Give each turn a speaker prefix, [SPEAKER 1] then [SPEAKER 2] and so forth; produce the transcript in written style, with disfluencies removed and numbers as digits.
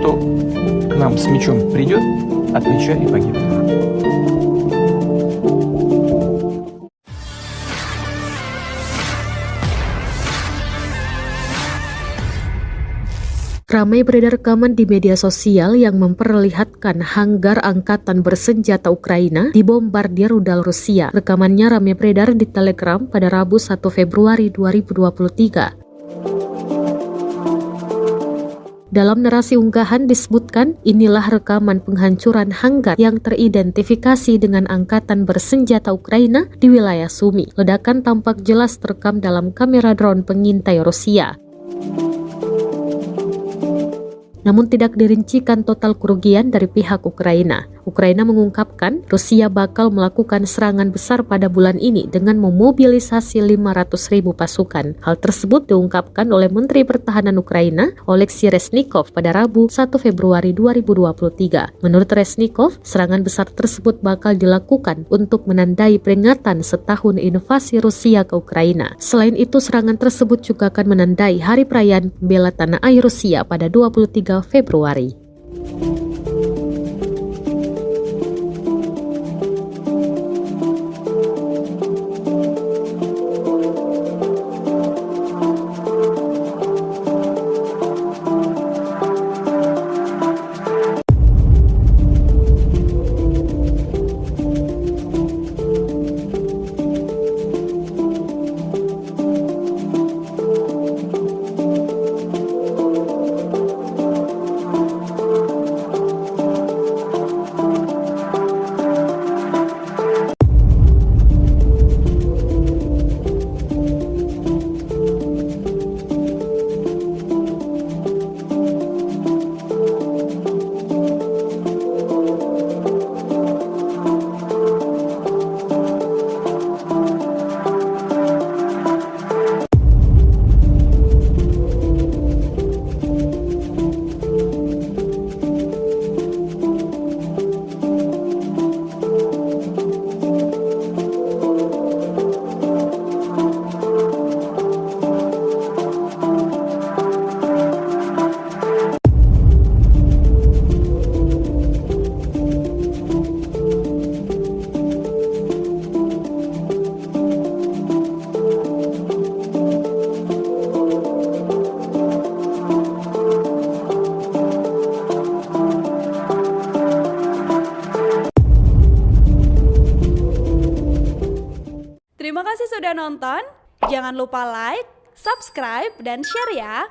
[SPEAKER 1] кто к нам с мечом придет, от меча и погибнет.
[SPEAKER 2] Ramai beredar rekaman di media sosial yang memperlihatkan hanggar angkatan bersenjata Ukraina dibombardir rudal Rusia. Rekamannya ramai beredar di Telegram pada Rabu 1 Februari 2023. Dalam narasi unggahan disebutkan, inilah rekaman penghancuran hanggar yang teridentifikasi dengan angkatan bersenjata Ukraina di wilayah Sumi. Ledakan tampak jelas terekam dalam kamera drone pengintai Rusia. Namun tidak dirincikan total kerugian dari pihak Ukraina. Ukraina mengungkapkan Rusia bakal melakukan serangan besar pada bulan ini dengan memobilisasi 500.000 pasukan. Hal tersebut diungkapkan oleh Menteri Pertahanan Ukraina, Oleksiy Reznikov pada Rabu 1 Februari 2023. Menurut Reznikov, serangan besar tersebut bakal dilakukan untuk menandai peringatan setahun invasi Rusia ke Ukraina. Selain itu, serangan tersebut juga akan menandai Hari Perayaan Pembela Tanah Air Rusia pada 23 Februari.
[SPEAKER 3] Terima kasih sudah nonton. Jangan lupa like, subscribe, dan share ya.